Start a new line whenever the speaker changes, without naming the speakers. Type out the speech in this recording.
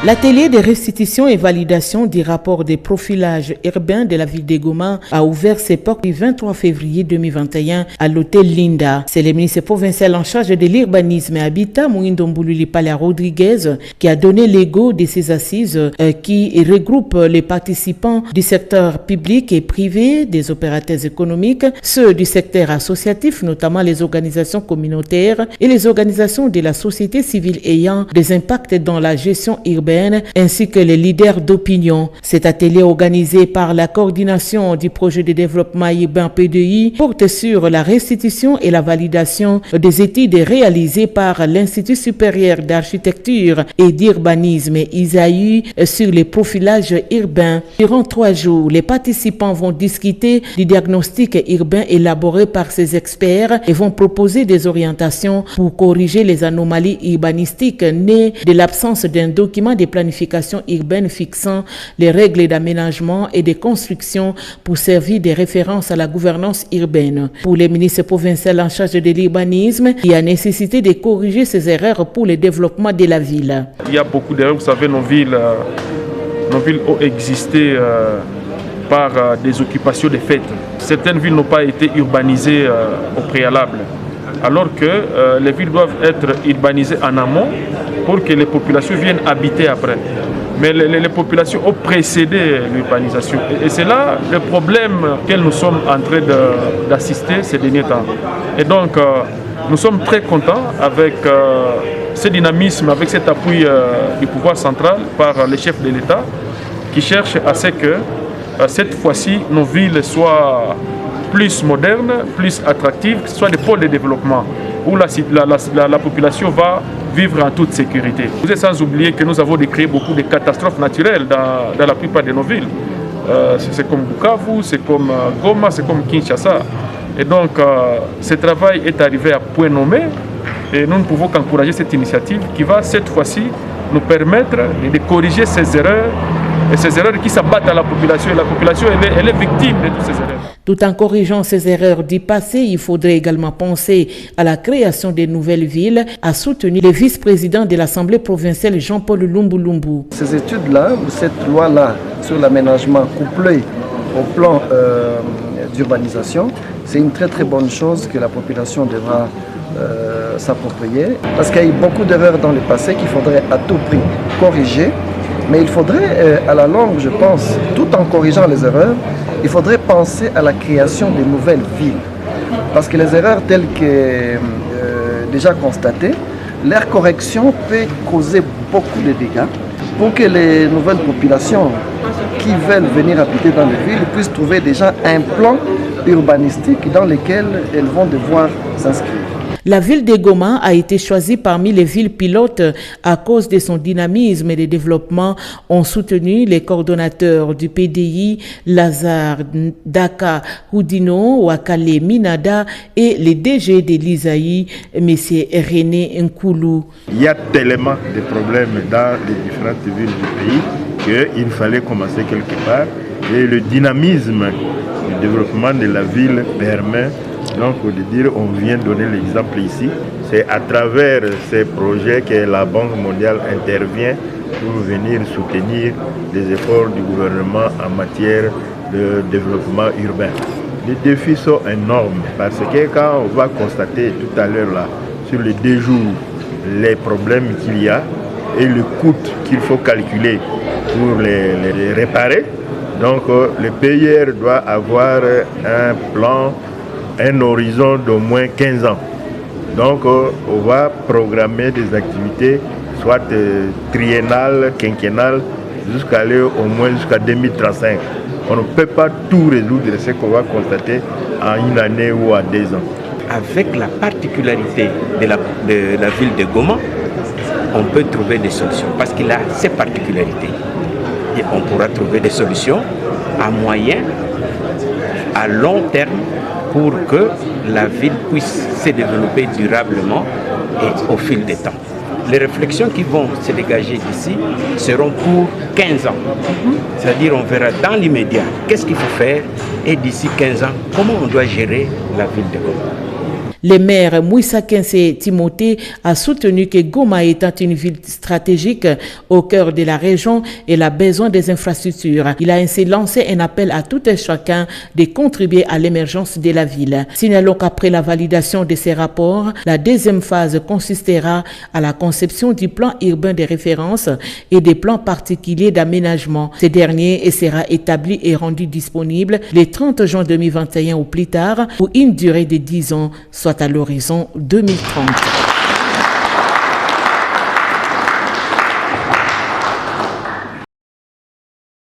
L'atelier de restitution et validation du rapport de profilage urbain de la ville de Goma a ouvert ses portes le 23 février 2021 à l'hôtel Linda. C'est le ministre provincial en charge de l'urbanisme et habitat, Mouindo Mboulouli Pala Rodriguez, qui a donné l'égo de ces assises qui regroupent les participants du secteur public et privé, des opérateurs économiques, ceux du secteur associatif, notamment les organisations communautaires et les organisations de la société civile ayant des impacts dans la gestion urbaine, ainsi que les leaders d'opinion. Cet atelier organisé par la coordination du projet de développement urbain PDI porte sur la restitution et la validation des études réalisées par l'Institut supérieur d'architecture et d'urbanisme ISAU sur les profilages urbains. Durant 3 jours, les participants vont discuter du diagnostic urbain élaboré par ces experts et vont proposer des orientations pour corriger les anomalies urbanistiques nées de l'absence d'un document de planification urbaine fixant les règles d'aménagement et de construction pour servir de référence à la gouvernance urbaine. Pour les ministres provinciaux en charge de l'urbanisme, il y a nécessité de corriger ces erreurs pour le développement de la ville.
Il y a beaucoup d'erreurs. Vous savez, nos villes ont existé par des occupations de fait. Certaines villes n'ont pas été urbanisées au préalable, alors que les villes doivent être urbanisées en amont pour que les populations viennent habiter après. Mais les populations ont précédé l'urbanisation. Et c'est là le problème auquel nous sommes en train d'assister ces derniers temps. Et donc, nous sommes très contents avec ce dynamisme, avec cet appui du pouvoir central par les chefs de l'État qui cherchent à ce que cette fois-ci, nos villes soient plus modernes, plus attractives, que ce soit des pôles de développement où la population va vivre en toute sécurité. Vous êtes sans oublier que nous avons décrit beaucoup de catastrophes naturelles dans la plupart de nos villes. C'est comme Bukavu, c'est comme Goma, c'est comme Kinshasa. Et donc, ce travail est arrivé à point nommé et nous ne pouvons qu'encourager cette initiative qui va cette fois-ci nous permettre de corriger ces erreurs et ces erreurs qui s'abattent à la population. Et la population, elle est victime de toutes ces erreurs.
Tout en corrigeant ces erreurs du passé, il faudrait également penser à la création de nouvelles villes, a soutenu le vice-président de l'Assemblée provinciale Jean-Paul Lumbu.
Ces études-là, ou cette loi-là sur l'aménagement couplé au plan d'urbanisation, c'est une très très bonne chose que la population devra s'approprier. Parce qu'il y a eu beaucoup d'erreurs dans le passé qu'il faudrait à tout prix corriger. Mais il faudrait, à la longue, je pense, tout en corrigeant les erreurs, il faudrait penser à la création de nouvelles villes. Parce que les erreurs telles que déjà constatées, leur correction peut causer beaucoup de dégâts pour que les nouvelles populations qui veulent venir habiter dans les villes puissent trouver déjà un plan urbanistique dans lequel elles vont devoir s'inscrire.
La ville de Goma a été choisie parmi les villes pilotes à cause de son dynamisme et de développement, ont soutenu les coordonnateurs du PDI, Lazare Daka Houdino, Wakale Minada et les DG de l'ISAI, M. René Nkoulou.
Il y a tellement de problèmes dans les différentes villes du pays qu'il fallait commencer quelque part et le dynamisme du développement de la ville permet donc de dire, on vient donner l'exemple ici, c'est à travers ces projets que la Banque mondiale intervient pour venir soutenir les efforts du gouvernement en matière de développement urbain. Les défis sont énormes parce que quand on va constater tout à l'heure là, sur les 2 jours, les problèmes qu'il y a et le coût qu'il faut calculer pour les réparer, donc le payeur doit avoir un plan, un horizon d'au moins 15 ans. Donc on va programmer des activités soit triennales, quinquennales, jusqu'à aller au moins jusqu'à 2035. On ne peut pas tout résoudre ce qu'on va constater en 1 année ou à 2 ans.
Avec la particularité de la ville de Goma, on peut trouver des solutions parce qu'il a ses particularités. Et on pourra trouver des solutions à moyen, à long terme, pour que la ville puisse se développer durablement et au fil des temps. Les réflexions qui vont se dégager d'ici seront pour 15 ans. C'est-à-dire on verra dans l'immédiat qu'est-ce qu'il faut faire et d'ici 15 ans, comment on doit gérer la ville de Goma.
Les maires Mouissa Kense et Timothée a soutenu que Goma étant une ville stratégique au cœur de la région et a besoin des infrastructures. Il a ainsi lancé un appel à tout et chacun de contribuer à l'émergence de la ville. Signalons qu'après la validation de ces rapports, la deuxième phase consistera à la conception du plan urbain de référence et des plans particuliers d'aménagement. Ce dernier sera établi et rendu disponible le 30 juin 2021 ou plus tard pour une durée de 10 ans, soit à l'horizon 2030.